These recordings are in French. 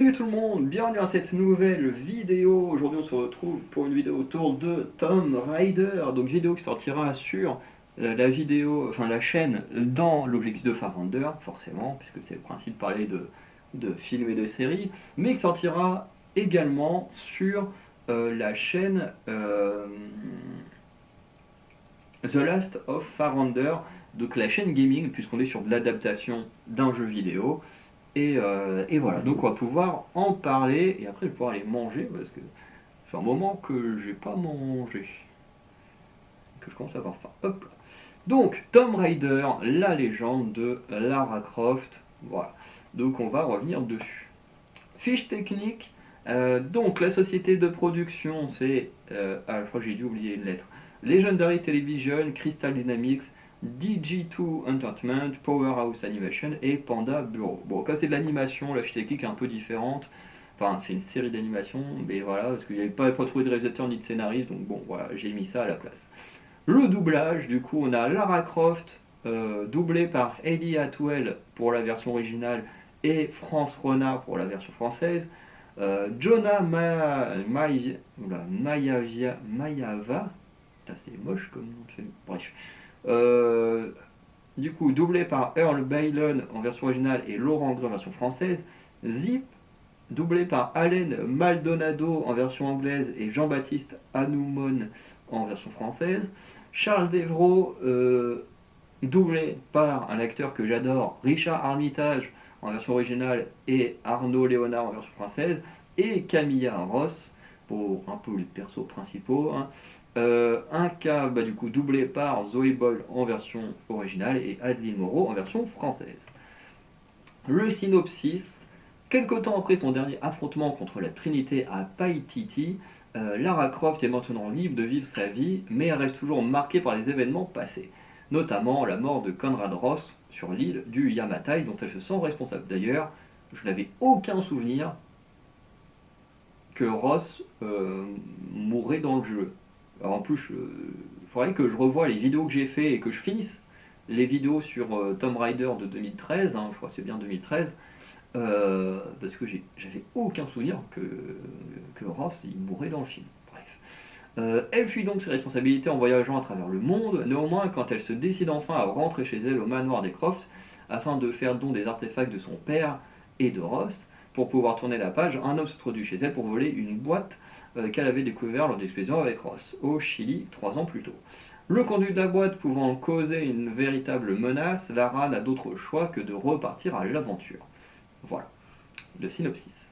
Salut tout le monde, bienvenue à cette nouvelle vidéo. Aujourd'hui on se retrouve pour une vidéo autour de Tomb Raider, donc vidéo qui sortira sur la vidéo, enfin la chaîne dans l'objectif de Farender, forcément, puisque c'est le principe de parler de films et de séries, mais qui sortira également sur la chaîne The Last of Farender, donc la chaîne gaming, puisqu'on est sur de l'adaptation d'un jeu vidéo. Et voilà, donc on va pouvoir en parler et après je vais pouvoir aller manger parce que ça fait un moment que j'ai pas mangé, que je commence à avoir faim. Hop là. Donc Tomb Raider, la légende de Lara Croft, voilà. Donc on va revenir dessus. Fiche technique, donc la société de production c'est, je crois que j'ai dû oublier une lettre, Legendary Television, Crystal Dynamics, DG2 Entertainment, Powerhouse Animation et Panda Bureau. Bon, quand c'est de l'animation, la fiche technique est un peu différente. Enfin, c'est une série d'animation, mais voilà, parce qu'il n'y avait pas trouvé de réalisateur ni de scénariste, donc bon, voilà, j'ai mis ça à la place. Le doublage, du coup, on a Lara Croft, doublée par Eddie Atwell pour la version originale et France Renard pour la version française. Jonah Mayava, c'est moche comme nom de famille, bref. Euh, du coup, doublé par Earl Bailon en version originale et Laurent Gray en version française. Zip, doublé par Allen Maldonado en version anglaise et Jean-Baptiste Hanoumon en version française. Charles Devreau, doublé par un acteur que j'adore, Richard Armitage en version originale et Arnaud Léonard en version française. Et Camilla Ross pour un peu les persos principaux, hein. Un cas du coup doublé par Zoé Boyle en version originale et Adeline Moreau en version française. Le synopsis: quelque temps après son dernier affrontement contre la Trinité à Paititi, Lara Croft est maintenant libre de vivre sa vie, mais elle reste toujours marquée par les événements passés, notamment la mort de Conrad Ross sur l'île du Yamatai dont elle se sent responsable. D'ailleurs, je n'avais aucun souvenir que Ross mourrait dans le jeu. Alors en plus, il faudrait que je revoie les vidéos que j'ai fait et que je finisse les vidéos sur Tomb Raider de 2013, hein, je crois que c'est bien 2013, parce que j'avais aucun souvenir que Ross il mourait dans le film. Bref. Elle fuit donc ses responsabilités en voyageant à travers le monde. Néanmoins, quand elle se décide enfin à rentrer chez elle au manoir des Crofts, afin de faire don des artefacts de son père et de Ross, pour pouvoir tourner la page, un homme s'introduit chez elle pour voler une boîte qu'elle avait découverte lors d'expéditions avec Ross, au Chili, 3 ans plus tôt. Le conduit de la boîte pouvant causer une véritable menace, Lara n'a d'autre choix que de repartir à l'aventure. Voilà, le synopsis.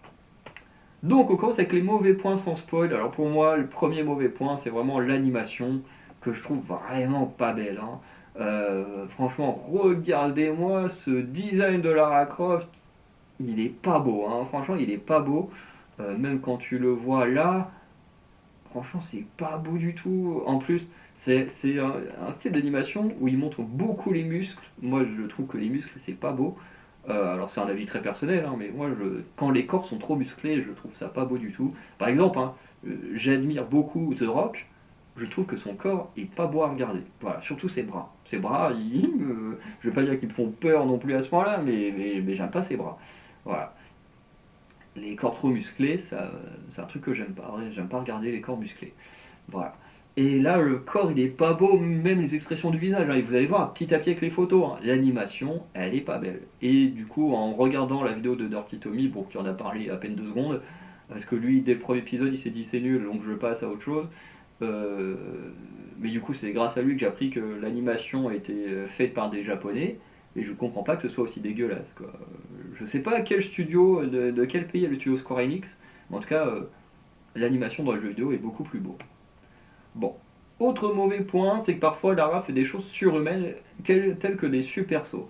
Donc on commence avec les mauvais points sans spoil. Alors pour moi, le premier mauvais point, c'est vraiment l'animation que je trouve vraiment pas belle, hein. Franchement, regardez-moi ce design de Lara Croft. Il est pas beau, hein. Franchement, il est pas beau. Même quand tu le vois là, franchement, c'est pas beau du tout. En plus, c'est un style d'animation où il montre beaucoup les muscles. Moi, je trouve que les muscles, c'est pas beau. Alors, c'est un avis très personnel, hein, mais moi, quand les corps sont trop musclés, je trouve ça pas beau du tout. Par exemple, hein, j'admire beaucoup The Rock. Je trouve que son corps est pas beau à regarder. Voilà, surtout ses bras. Ses bras, je vais pas dire qu'ils me font peur non plus à ce point-là, mais j'aime pas ses bras. Voilà. Les corps trop musclés, c'est un truc que j'aime pas. J'aime pas regarder les corps musclés. Voilà. Et là, le corps, il est pas beau, même les expressions du visage, hein. Et vous allez voir petit à petit avec les photos, hein, l'animation, elle est pas belle. Et du coup, en regardant la vidéo de Dirty Tommy, bon, qui en a parlé à peine 2 secondes, parce que lui, dès le premier épisode, il s'est dit c'est nul, donc je passe à autre chose. Euh, mais du coup, c'est grâce à lui que j'ai appris que l'animation était faite par des Japonais. Et je comprends pas que ce soit aussi dégueulasse, quoi. Je sais pas quel studio, de quel pays est le studio Square Enix, mais en tout cas, l'animation dans le jeu vidéo est beaucoup plus beau. Bon. Autre mauvais point, c'est que parfois Lara fait des choses surhumaines, telles que des super sauts.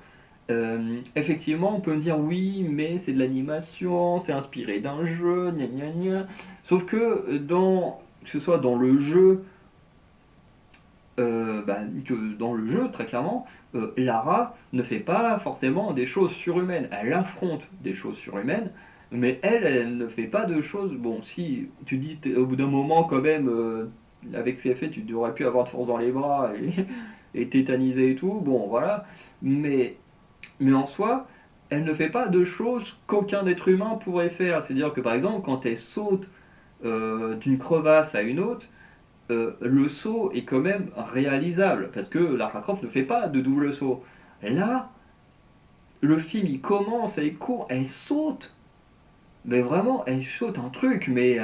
Effectivement, on peut me dire oui, mais c'est de l'animation, c'est inspiré d'un jeu, gna gna gna. Sauf que, que ce soit dans le jeu, dans le jeu, très clairement, Lara ne fait pas forcément des choses surhumaines. Elle affronte des choses surhumaines, mais elle ne fait pas de choses. Bon, si tu dis au bout d'un moment, quand même, avec ce qu'elle fait, tu aurais pu avoir de force dans les bras et, et tétaniser et tout, bon, voilà. Mais, mais en soi, elle ne fait pas de choses qu'aucun être humain pourrait faire. C'est-à-dire que par exemple, quand elle saute d'une crevasse à une autre, le saut est quand même réalisable, parce que Lara Croft ne fait pas de double saut. Là, le film il commence, elle court, elle saute, mais vraiment, elle saute un truc, mais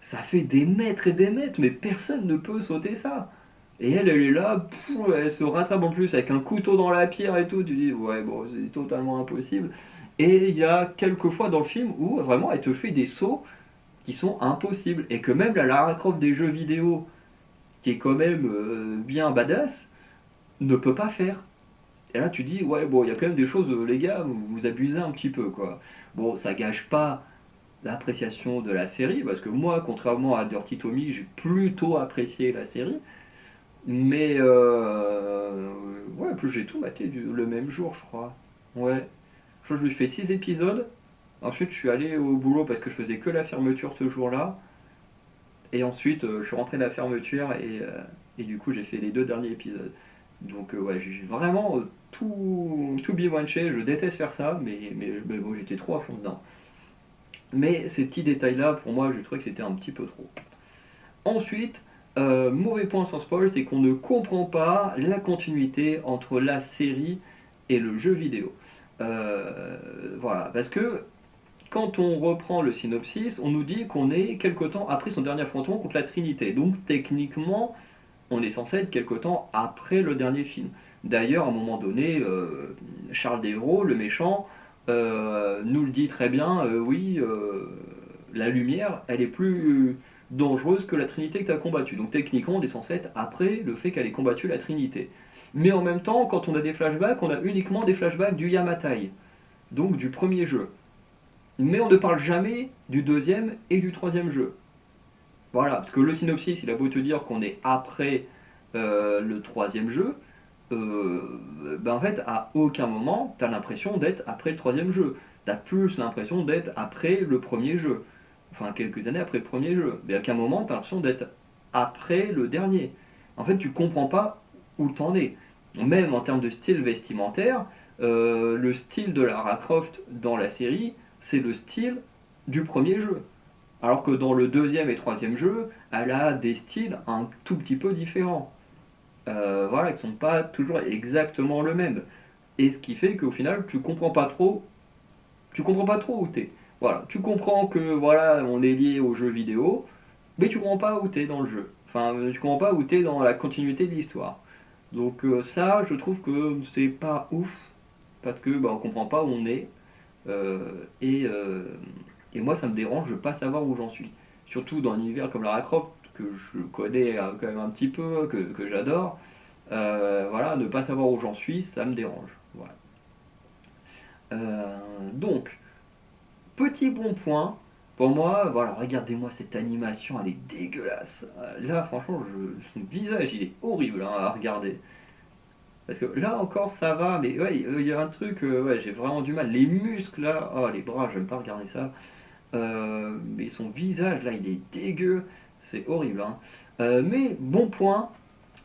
ça fait des mètres et des mètres, mais personne ne peut sauter ça. Et elle est là, elle se rattrape en plus avec un couteau dans la pierre et tout. Tu dis, ouais, bon, c'est totalement impossible. Et il y a quelques fois dans le film où vraiment elle te fait des sauts qui sont impossibles. Et que même la Lara Croft des jeux vidéo, qui est quand même bien badass, ne peut pas faire. Et là tu dis, ouais, bon, il y a quand même des choses, les gars, vous abusez un petit peu, quoi. Bon, ça gâche pas l'appréciation de la série, parce que moi, contrairement à Dirty Tommy, j'ai plutôt apprécié la série. Mais ouais, en plus j'ai tout maté le même jour, je crois. Ouais. Je crois que je me suis fait 6 épisodes. Ensuite, je suis allé au boulot parce que je faisais que la fermeture ce jour-là. Et ensuite, je suis rentré de la fermeture et du coup, j'ai fait les 2 derniers épisodes. Donc, ouais, j'ai vraiment tout binge-watché. Je déteste faire ça, mais bon, j'étais trop à fond dedans. Mais ces petits détails-là, pour moi, je trouvais que c'était un petit peu trop. Ensuite, mauvais point sans spoil, c'est qu'on ne comprend pas la continuité entre la série et le jeu vidéo. Voilà, parce que quand on reprend le synopsis, on nous dit qu'on est quelque temps après son dernier affrontement contre la Trinité. Donc techniquement, on est censé être quelque temps après le dernier film. D'ailleurs, à un moment donné, Charles Desgros, le méchant, nous le dit très bien, oui, la lumière, elle est plus dangereuse que la Trinité que tu as combattue. Donc techniquement, on est censé être après le fait qu'elle ait combattu la Trinité. Mais en même temps, quand on a des flashbacks, on a uniquement des flashbacks du Yamatai, donc du premier jeu. Mais on ne parle jamais du deuxième et du troisième jeu. Voilà, parce que le synopsis, il a beau te dire qu'on est après le troisième jeu, euh, ben en fait, à aucun moment, tu as l'impression d'être après le troisième jeu. Tu as plus l'impression d'être après le premier jeu. Enfin, quelques années après le premier jeu. Mais à aucun moment, tu as l'impression d'être après le dernier. En fait, tu comprends pas où t'en es. Même en termes de style vestimentaire, le style de Lara Croft dans la série, c'est le style du premier jeu. Alors que dans le deuxième et troisième jeu, elle a des styles un tout petit peu différents. Voilà, qui ne sont pas toujours exactement le même. Et ce qui fait qu'au final, tu comprends pas trop où t'es. Voilà, tu comprends que voilà, on est lié au jeu vidéo, mais tu comprends pas où t'es dans le jeu. Enfin, tu comprends pas où t'es dans la continuité de l'histoire. Donc ça, je trouve que c'est pas ouf parce que bah, on comprend pas où on est. Euh, et, euh, et moi, ça me dérange de pas savoir où j'en suis. Surtout dans un univers comme Lara Croft que je connais quand même un petit peu, que j'adore. Voilà, ne pas savoir où j'en suis, ça me dérange. Voilà. Donc, petit bon point, pour moi, voilà, regardez-moi cette animation, elle est dégueulasse. Là, franchement, son visage, il est horrible hein, à regarder. Parce que là encore, ça va, mais ouais, il y a un truc, ouais, j'ai vraiment du mal. Les muscles, là, oh, les bras, j'aime pas regarder ça. Mais son visage, là, il est dégueu. C'est horrible. Hein. Mais bon point,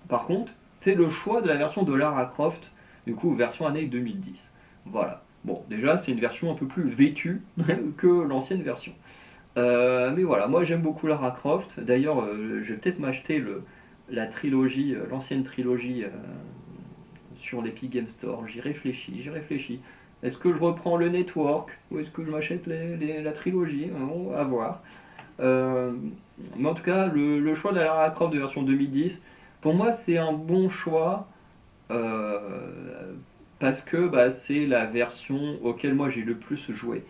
par contre, c'est le choix de la version de Lara Croft, du coup, version année 2010. Voilà. Bon, déjà, c'est une version un peu plus vêtue que l'ancienne version. Mais voilà, moi j'aime beaucoup Lara Croft. D'ailleurs, je vais peut-être m'acheter la trilogie, l'ancienne trilogie sur l'Epic Game Store. J'y réfléchis, j'y réfléchis. Est-ce que je reprends le Network ou est-ce que je m'achète la trilogie? On va voir. Euh, mais en tout cas, le choix de la Lara Croft de version 2010, pour moi, c'est un bon choix euh, parce que bah, c'est la version auquel moi j'ai le plus joué.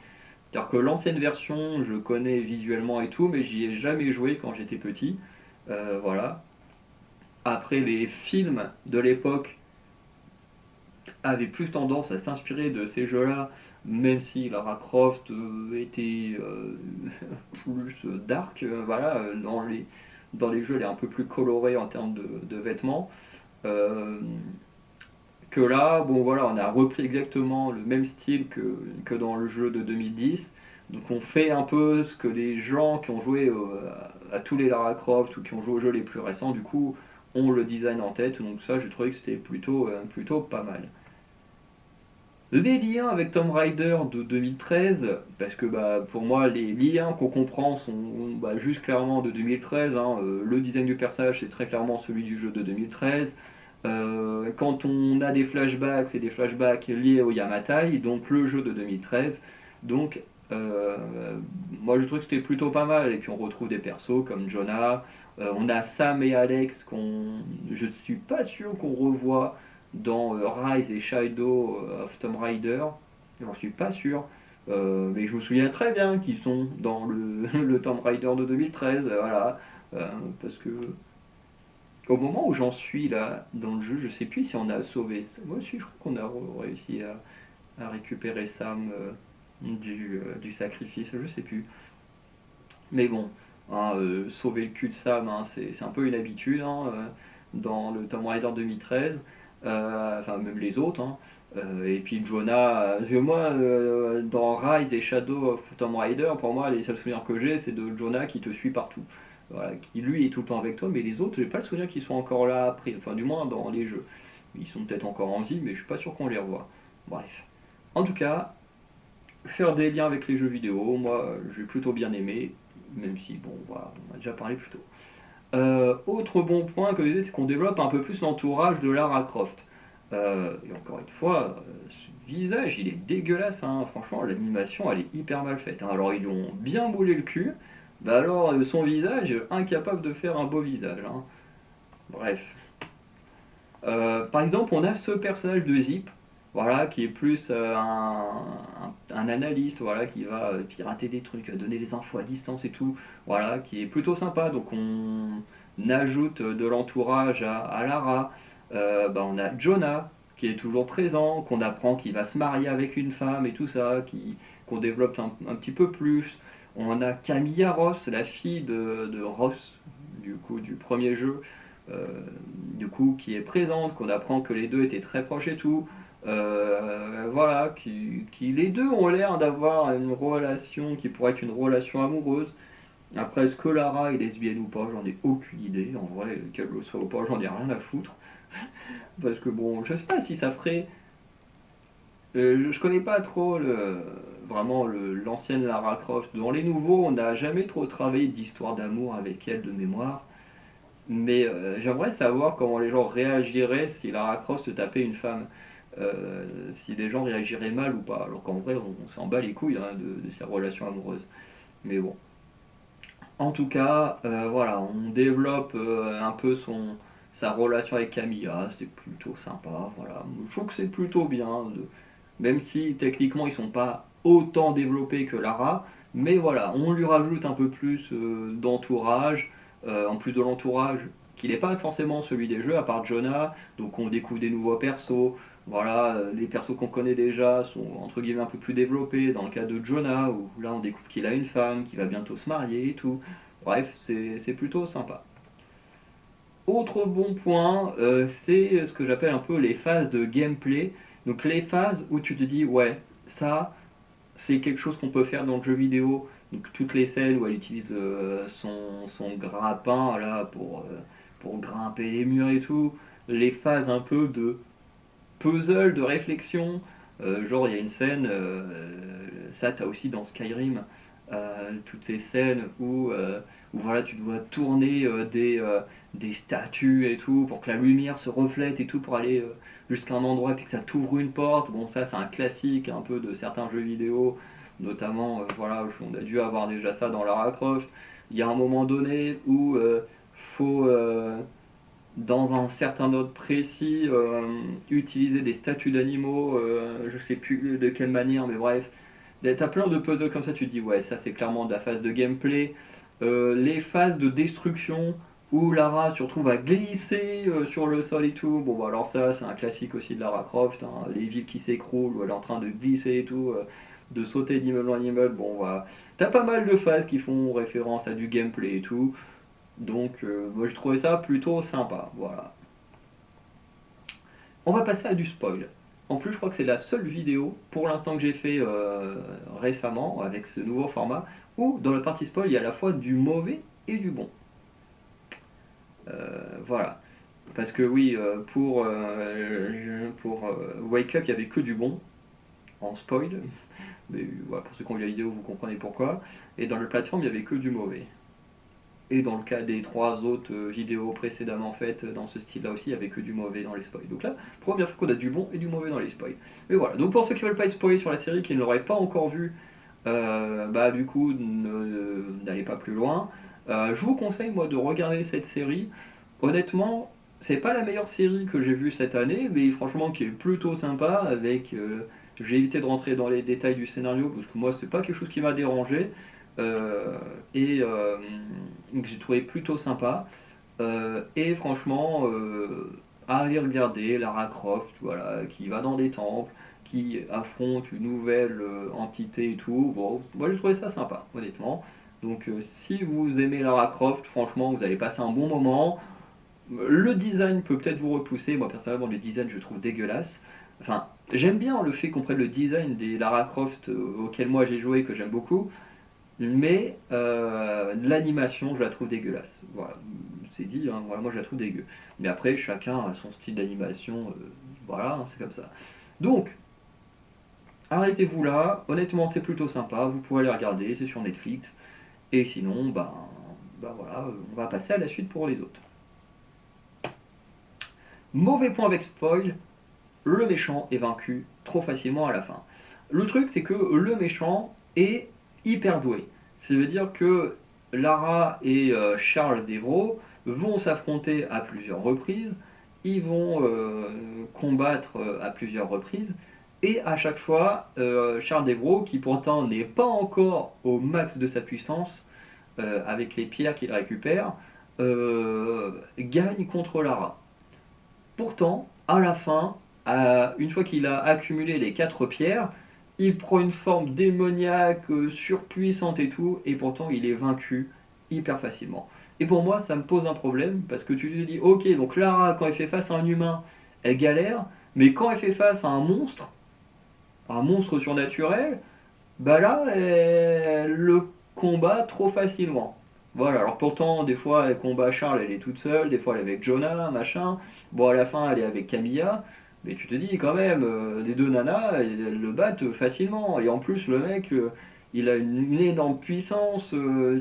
C'est-à-dire que l'ancienne version, je connais visuellement et tout, mais j'y ai jamais joué quand j'étais petit. Voilà. Après, les films de l'époque avaient plus tendance à s'inspirer de ces jeux-là, même si Lara Croft était plus dark. Voilà, dans les jeux, elle est un peu plus colorée en termes de vêtements. Euh, que là, bon voilà, on a repris exactement le même style que dans le jeu de 2010. Donc on fait un peu ce que les gens qui ont joué à tous les Lara Croft ou qui ont joué aux jeux les plus récents, du coup, ont le design en tête. Donc ça, j'ai trouvé que c'était plutôt pas mal. Les liens avec Tomb Raider de 2013, parce que bah, pour moi les liens qu'on comprend sont bah, juste clairement de 2013, hein. Le design du personnage c'est très clairement celui du jeu de 2013. Quand on a des flashbacks, c'est des flashbacks liés au Yamatai, donc le jeu de 2013. Donc euh, moi je trouve que c'était plutôt pas mal. Et puis on retrouve des persos comme Jonah, on a Sam et Alex je ne suis pas sûr qu'on revoit dans Rise et Shadow of Tomb Raider, j'en suis pas sûr. Mais je me souviens très bien qu'ils sont dans le Tomb Raider de 2013, voilà. Euh, parce que au moment où j'en suis là dans le jeu, je sais plus si on a sauvé. Moi aussi, je crois qu'on a réussi à récupérer Sam du sacrifice, je sais plus. Mais bon, hein, sauver le cul de Sam, hein, c'est un peu une habitude hein, dans le Tomb Raider 2013. Enfin, même les autres. Hein. Et puis Jonah, parce que moi, dans Rise et Shadow of Tomb Raider, pour moi, les seuls souvenirs que j'ai, c'est de Jonah qui te suit partout. Voilà, qui lui est tout le temps avec toi, mais les autres, j'ai pas le souvenir qu'ils sont encore là après. Enfin, du moins dans les jeux. Ils sont peut-être encore en vie, mais je suis pas sûr qu'on les revoit. Bref. En tout cas, faire des liens avec les jeux vidéo, moi, j'ai plutôt bien aimé, même si, bon, voilà, on a déjà parlé plus tôt. Autre bon point que je disais, c'est qu'on développe un peu plus l'entourage de Lara Croft. Et encore une fois, ce visage, il est dégueulasse, hein. Franchement, l'animation, elle est hyper mal faite, hein. Alors, ils lui ont bien moulé le cul, bah alors, son visage, incapable de faire un beau visage, hein. Bref. Par exemple, on a ce personnage de Zip, voilà, qui est plus un analyste, voilà, qui va pirater des trucs, donner les infos à distance et tout, voilà, qui est plutôt sympa. Donc on ajoute de l'entourage à Lara. Bah, on a Jonah qui est toujours présent, qu'on apprend qu'il va se marier avec une femme et tout ça, qu'on développe un petit peu plus. On a Camilla Ross, la fille de Ross, du coup, du premier jeu, euh, du coup, qui est présente, qu'on apprend que les deux étaient très proches et tout. Voilà, qui les deux ont l'air d'avoir une relation qui pourrait être une relation amoureuse. Après, est-ce que Lara est lesbienne ou pas, j'en ai aucune idée. En vrai, qu'elle le soit ou pas, j'en ai rien à foutre. Parce que bon, je sais pas si ça ferait. Je connais pas trop vraiment l'ancienne Lara Croft. Dans les nouveaux, on n'a jamais trop travaillé d'histoire d'amour avec elle de mémoire. Mais j'aimerais savoir comment les gens réagiraient si Lara Croft se tapait une femme. Si les gens réagiraient mal ou pas. Alors qu'en vrai, on s'en bat les couilles hein, de ses relations amoureuses. Mais bon. En tout cas, voilà, on développe un peu sa relation avec Camilla. C'est plutôt sympa. Voilà. Je trouve que c'est plutôt bien. Même si techniquement ils sont pas autant développés que Lara. Mais voilà, on lui rajoute un peu plus d'entourage. En plus de l'entourage qui n'est pas forcément celui des jeux, à part Jonah. Donc on découvre des nouveaux persos. Voilà, les persos qu'on connaît déjà sont entre guillemets un peu plus développés. Dans le cas de Jonah, où là on découvre qu'il a une femme, qu'il va bientôt se marier et tout. Bref, c'est plutôt sympa. Autre bon point, c'est ce que j'appelle un peu les phases de gameplay. Donc les phases où tu te dis ouais, ça c'est quelque chose qu'on peut faire dans le jeu vidéo. Donc toutes les scènes où elle utilise son grappin là pour grimper les murs et tout. Les phases un peu de puzzle, de réflexion. Genre il y a une scène, ça t'as aussi dans Skyrim, toutes ces scènes où voilà, tu dois tourner des statues et tout pour que la lumière se reflète et tout pour aller jusqu'à un endroit et puis que ça t'ouvre une porte. Bon ça c'est un classique un peu de certains jeux vidéo, notamment voilà, on a dû avoir déjà ça dans Lara Croft. Il y a un moment donné où faut dans un certain ordre précis, utiliser des statues d'animaux, je sais plus de quelle manière, mais bref. T'as plein de puzzles comme ça, tu te dis, ouais, ça c'est clairement de la phase de gameplay. Les phases de destruction où Lara se retrouve à glisser sur le sol et tout. Bon, bah, alors ça, c'est un classique aussi de Lara Croft, hein. Les villes qui s'écroulent, où elle est en train de glisser et tout, de sauter d'immeuble en immeuble. Bon, voilà. T'as pas mal de phases qui font référence à du gameplay et tout. Donc, moi je trouvais ça plutôt sympa. Voilà. On va passer à du spoil. En plus, je crois que c'est la seule vidéo pour l'instant que j'ai fait récemment avec ce nouveau format où dans la partie spoil il y a à la fois du mauvais et du bon. Voilà. Parce que oui, pour Wake Up, il n'y avait que du bon. en spoil, mais voilà, pour ceux qui ont vu la vidéo, vous comprenez pourquoi. Et dans le plateforme, il n'y avait que du mauvais. Et dans le cas des 3 autres vidéos précédemment faites dans ce style-là aussi, il n'y avait que du mauvais dans les spoils. Donc là, première fois qu'on a du bon et du mauvais dans les spoils. Mais voilà, donc pour ceux qui ne veulent pas être spoilés sur la série, qui ne l'auraient pas encore vu, bah du coup, n'allez pas plus loin. Je vous conseille, moi, de regarder cette série. Honnêtement, c'est pas la meilleure série que j'ai vue cette année, mais franchement, qui est plutôt sympa. Avec, j'ai évité de rentrer dans les détails du scénario, parce que moi, c'est pas quelque chose qui m'a dérangé. Euh, et que j'ai trouvé plutôt sympa. Et franchement, allez regarder Lara Croft, voilà, qui va dans des temples, qui affronte une nouvelle entité et tout. Bon, moi j'ai trouvé ça sympa, honnêtement. Donc si vous aimez Lara Croft, franchement, vous allez passer un bon moment. Le design peut peut-être vous repousser. Moi personnellement, le design je trouve dégueulasse. Enfin, j'aime bien le fait qu'on prenne le design des Lara Croft auxquels moi j'ai joué, que j'aime beaucoup. Mais l'animation, je la trouve dégueulasse. Voilà, c'est dit, hein, voilà, moi je la trouve dégueu. Mais après, chacun a son style d'animation, voilà, hein, c'est comme ça. Donc, arrêtez-vous là, honnêtement c'est plutôt sympa, vous pouvez aller regarder, c'est sur Netflix. Et sinon, ben voilà, on va passer à la suite pour les autres. Mauvais point avec spoil, le méchant est vaincu trop facilement à la fin. Le truc, c'est que le méchant est hyper doué. Ça veut dire que Lara et Charles Devro vont s'affronter à plusieurs reprises, ils vont combattre à plusieurs reprises, et à chaque fois, Charles Devro, qui pourtant n'est pas encore au max de sa puissance, avec les pierres qu'il récupère, gagne contre Lara. Pourtant, à la fin, une fois qu'il a accumulé les 4 pierres, il prend une forme démoniaque, surpuissante et tout, et pourtant il est vaincu hyper facilement. Et pour moi, ça me pose un problème, parce que tu te dis, ok, donc Lara, quand elle fait face à un humain, elle galère, mais quand elle fait face à un monstre surnaturel, bah là, elle le combat trop facilement. Voilà, alors pourtant, des fois, elle combat Charles, elle est toute seule, des fois, elle est avec Jonah, machin. Bon, à la fin, elle est avec Camilla. Mais tu te dis, quand même, les deux nanas, elles le battent facilement. Et en plus, le mec, il a une énorme puissance.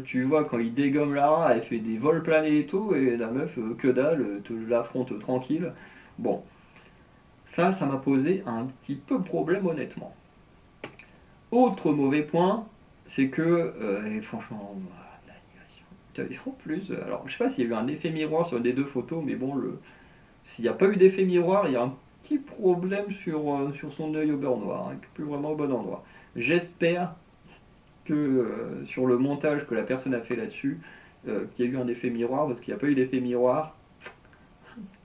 Tu vois, quand il dégomme Lara, elle fait des vols planés et tout. Et la meuf, que dalle, te l'affronte tranquille. Bon, ça m'a posé un petit peu problème, honnêtement. Autre mauvais point, c'est que, et franchement, l'animation. En plus, alors je sais pas s'il y a eu un effet miroir sur les deux photos, mais bon, s'il n'y a pas eu d'effet miroir, il y a un petit problème sur son œil au beurre noir, hein, plus vraiment au bon endroit. J'espère que sur le montage que la personne a fait là-dessus, qu'il y a eu un effet miroir, parce qu'il n'y a pas eu d'effet miroir,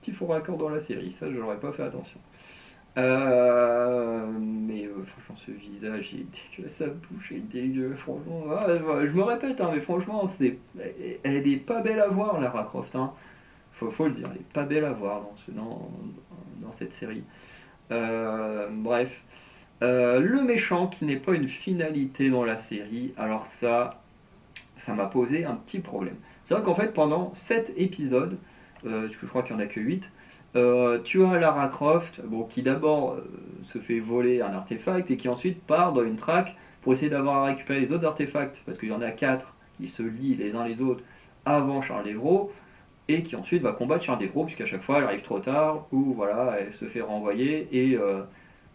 petit faux raccord dans la série, ça je n'aurais pas fait attention. Mais franchement, ce visage il est dégueu, sa bouche est dégueu, franchement. Ah, je me répète, hein, mais franchement, elle est pas belle à voir, Lara Croft. Hein. Faut le dire, elle est pas belle à voir dans cette série. Bref. Le méchant qui n'est pas une finalité dans la série, alors ça m'a posé un petit problème. C'est vrai qu'en fait, pendant 7 épisodes, parce que je crois qu'il n'y en a que 8, tu as Lara Croft, bon, qui d'abord se fait voler un artefact et qui ensuite part dans une traque pour essayer d'avoir à récupérer les autres artefacts, parce qu'il y en a 4 qui se lient les uns les autres avant Charles Devro, et qui ensuite va combattre Charles Devro, puisqu'à chaque fois elle arrive trop tard, ou voilà, elle se fait renvoyer, et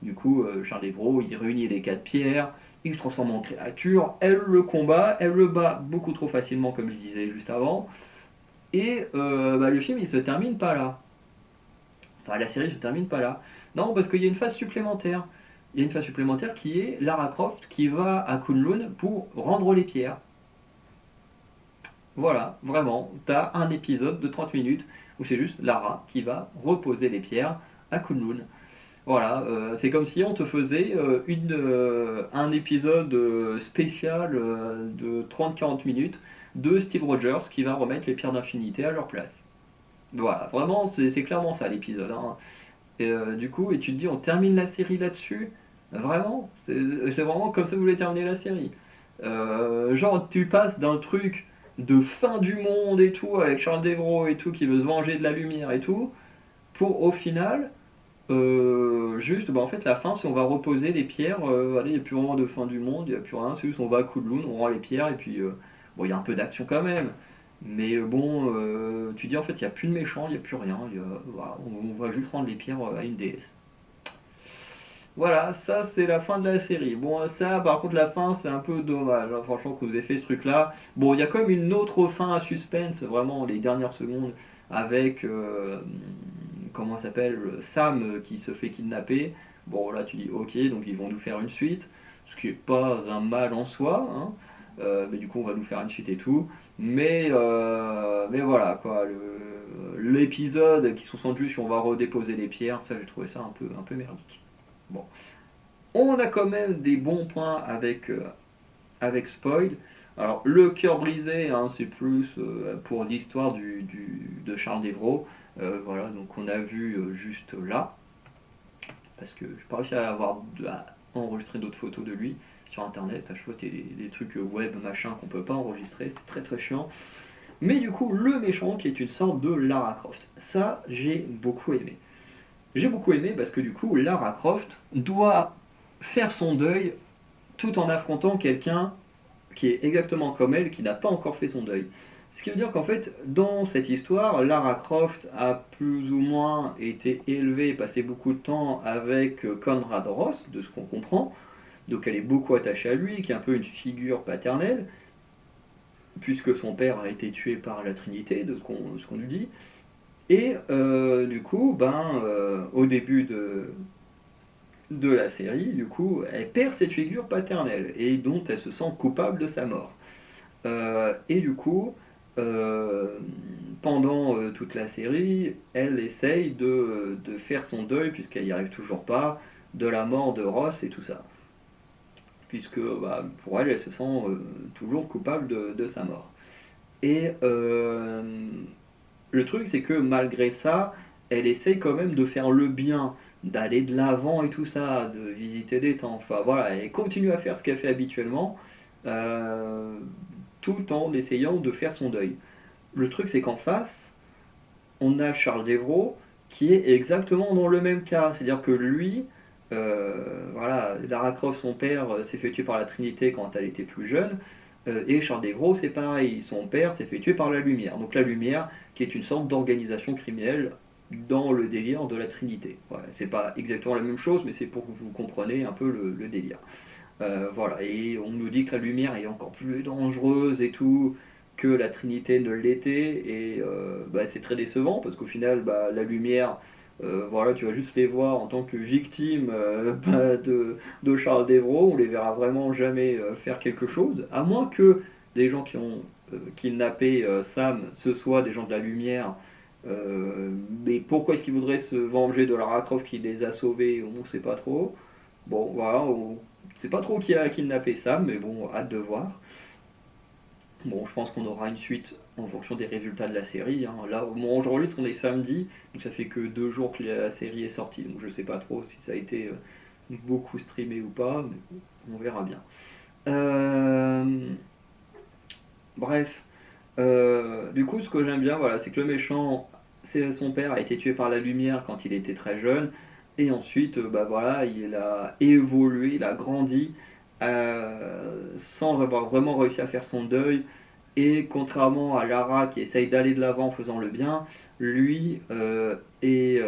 du coup Charles Devro il réunit les 4 pierres, il se transforme en créature, elle le combat, elle le bat beaucoup trop facilement comme je disais juste avant, et le film il se termine pas là. Enfin, la série se termine pas là. Non, parce qu'il y a une phase supplémentaire. Il y a une phase supplémentaire qui est Lara Croft qui va à Kunlun pour rendre les pierres. Voilà, vraiment, t'as un épisode de 30 minutes où c'est juste Lara qui va reposer les pierres à Kunlun. Voilà, c'est comme si on te faisait un épisode spécial de 30-40 minutes de Steve Rogers qui va remettre les pierres d'infinité à leur place. Voilà, vraiment, c'est clairement ça l'épisode. Hein. Et du coup, et tu te dis, on termine la série là-dessus. Vraiment, c'est vraiment comme ça que vous voulez terminer la série. Genre, tu passes d'un truc de fin du monde et tout, avec Charles Devro et tout, qui veut se venger de la lumière et tout, pour au final Juste, bah, en fait, la fin, c'est on va reposer les pierres. Allez, il n'y a plus vraiment de fin du monde, il n'y a plus rien. C'est juste on va à Kowloon, on rend les pierres et puis bon, il y a un peu d'action quand même. Mais bon, tu dis en fait, il n'y a plus de méchants, il n'y a plus rien. Voilà, on va juste rendre les pierres à une déesse. Voilà, ça c'est la fin de la série. Bon, ça par contre, la fin c'est un peu dommage, hein, franchement, que vous ayez fait ce truc-là. Bon, il y a quand même une autre fin à suspense, vraiment, les dernières secondes, avec, comment ça s'appelle, Sam qui se fait kidnapper. Bon, là tu dis, ok, donc ils vont nous faire une suite, ce qui est pas un mal en soi, hein. Mais du coup, on va nous faire une suite et tout. Mais voilà, quoi, l'épisode qui se concentre juste sur on va redéposer les pierres, ça j'ai trouvé ça un peu merdique. Bon. On a quand même des bons points avec Spoil. Alors, le cœur brisé, hein, c'est plus pour l'histoire de Charles Devrault. Voilà, donc on a vu juste là, parce que je n'ai pas réussi à enregistrer d'autres photos de lui sur internet. À chaque fois, c'est des trucs web, machin, qu'on peut pas enregistrer, c'est très très chiant. Mais du coup, le méchant qui est une sorte de Lara Croft, ça j'ai beaucoup aimé. J'ai beaucoup aimé parce que du coup, Lara Croft doit faire son deuil tout en affrontant quelqu'un qui est exactement comme elle, qui n'a pas encore fait son deuil. Ce qui veut dire qu'en fait, dans cette histoire, Lara Croft a plus ou moins été élevée, passé beaucoup de temps avec Conrad Ross, de ce qu'on comprend. Donc elle est beaucoup attachée à lui, qui est un peu une figure paternelle, puisque son père a été tué par la Trinité, de ce qu'on nous dit. Et du coup, au début de la série, du coup, elle perd cette figure paternelle et dont elle se sent coupable de sa mort. Et du coup, euh, pendant toute la série, elle essaye de faire son deuil, puisqu'elle n'y arrive toujours pas, de la mort de Ross et tout ça. Puisque bah, pour elle, elle se sent toujours coupable de sa mort. Et le truc, c'est que malgré ça, elle essaye quand même de faire le bien, d'aller de l'avant et tout ça, de visiter des temples. Enfin voilà, elle continue à faire ce qu'elle fait habituellement, euh, tout en essayant de faire son deuil. Le truc, c'est qu'en face, on a Charles Devrault qui est exactement dans le même cas. C'est-à-dire que lui, voilà, Lara Croft, son père, s'est fait tuer par la Trinité quand elle était plus jeune. Et Charles Devrault, c'est pareil, son père s'est fait tuer par la Lumière. Donc la Lumière, qui est une sorte d'organisation criminelle dans le délire de la Trinité. Voilà, c'est pas exactement la même chose, mais c'est pour que vous compreniez un peu le délire. Voilà, et on nous dit que la lumière est encore plus dangereuse et tout, que la Trinité ne l'était, et bah, c'est très décevant parce qu'au final, bah, la lumière, voilà, tu vas juste les voir en tant que victime bah, de Charles Devrault, on les verra vraiment jamais faire quelque chose, à moins que des gens qui ont kidnappé Sam, ce soit des gens de la lumière. Mais pourquoi est-ce qu'ils voudraient se venger de Lara Croft qui les a sauvés, on ne sait pas trop. Bon, voilà, on sait pas trop qui a kidnappé Sam, mais bon, hâte de voir. Bon, je pense qu'on aura une suite en fonction des résultats de la série, hein. Là, au moment où j'enregistre, on est samedi, donc ça fait que 2 jours que la série est sortie, donc je sais pas trop si ça a été beaucoup streamé ou pas, mais on verra bien. Euh, Bref, du coup, ce que j'aime bien, voilà, c'est que le méchant, c'est son père a été tué par la lumière quand il était très jeune, et ensuite, bah voilà, il a évolué, il a grandi, sans avoir vraiment réussi à faire son deuil. Et contrairement à Lara qui essaye d'aller de l'avant en faisant le bien, lui est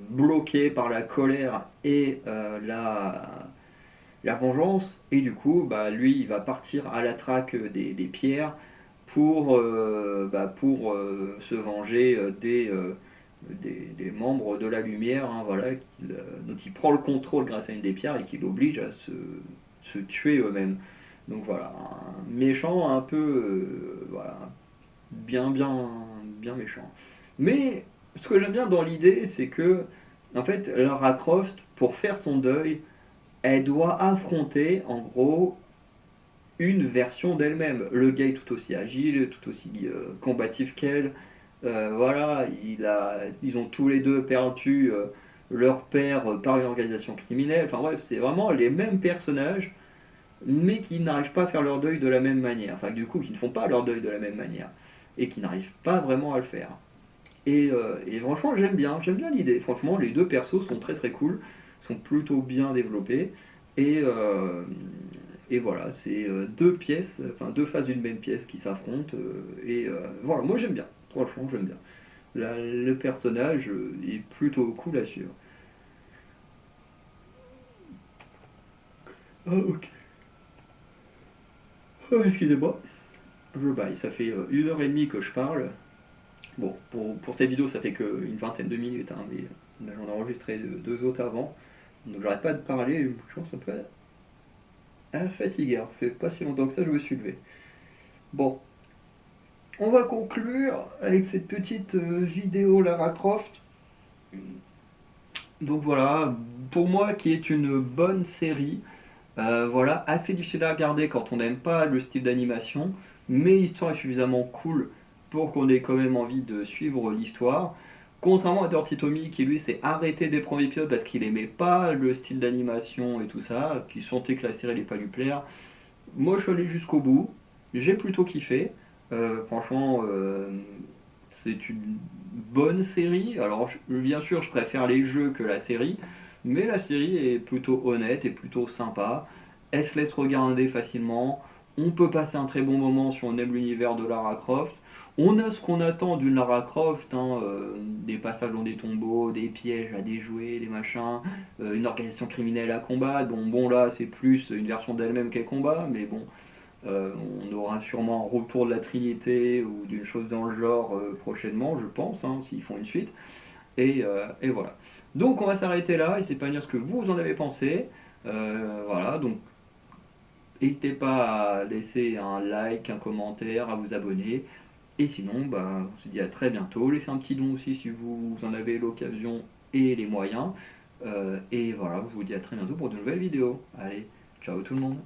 bloqué par la colère et la vengeance. Et du coup, bah, lui, il va partir à la traque des pierres pour se venger des membres de la lumière, hein, voilà, donc il prend le contrôle grâce à une des pierres et qui l'oblige à se tuer eux-mêmes. Donc voilà, un méchant un peu, voilà, bien méchant. Mais ce que j'aime bien dans l'idée, c'est que, en fait, Lara Croft, pour faire son deuil, elle doit affronter, en gros, une version d'elle-même. Le gars est tout aussi agile, tout aussi combatif qu'elle. Voilà, ils ont tous les deux perdu leur père par une organisation criminelle. Enfin bref, c'est vraiment les mêmes personnages, mais qui n'arrivent pas à faire leur deuil de la même manière. Enfin, du coup, qui ne font pas leur deuil de la même manière. Et qui n'arrivent pas vraiment à le faire. Et franchement, j'aime bien l'idée. Franchement, les deux persos sont très très cool, sont plutôt bien développés. Et, euh, et voilà, c'est deux pièces, enfin deux faces d'une même pièce qui s'affrontent. Voilà, moi j'aime bien. Franchement, j'aime bien. Le personnage est plutôt cool à suivre. Ah, ok. Oh, excusez-moi. Je baille, ça fait 1 heure et demie que je parle. Bon, pour cette vidéo, ça fait qu'une vingtaine de minutes, hein, mais là, j'en ai enregistré deux autres avant. Donc j'arrête pas de parler, je pense un peu fatigué. Alors, ça fait pas si longtemps que ça, je me suis levé. Bon, on va conclure avec cette petite vidéo Lara Croft. Donc voilà, pour moi qui est une bonne série, voilà, assez difficile à regarder quand on n'aime pas le style d'animation, mais l'histoire est suffisamment cool pour qu'on ait quand même envie de suivre l'histoire. Contrairement à Dirty Tommy qui lui s'est arrêté des premiers épisodes parce qu'il aimait pas le style d'animation et tout ça, qui sentait que la série n'allait pas lui plaire. Moi je suis allé jusqu'au bout, j'ai plutôt kiffé. Franchement, c'est une bonne série. Alors bien sûr je préfère les jeux que la série, mais la série est plutôt honnête et plutôt sympa. Elle se laisse regarder facilement. On peut passer un très bon moment si on aime l'univers de Lara Croft. On a ce qu'on attend d'une Lara Croft, hein, des passages dans des tombeaux, des pièges à déjouer, des machins, une organisation criminelle à combattre. Bon là c'est plus une version d'elle-même qu'elle combat, mais bon, on aura sûrement un retour de la Trinité ou d'une chose dans le genre prochainement, je pense, hein, s'ils font une suite. Et voilà. Donc on va s'arrêter là, et c'est pas dire ce que vous en avez pensé. Voilà, donc n'hésitez pas à laisser un like, un commentaire, à vous abonner. Et sinon, bah, on se dit à très bientôt. Laissez un petit don aussi si vous en avez l'occasion et les moyens. Et voilà, je vous dis à très bientôt pour de nouvelles vidéos. Allez, ciao tout le monde.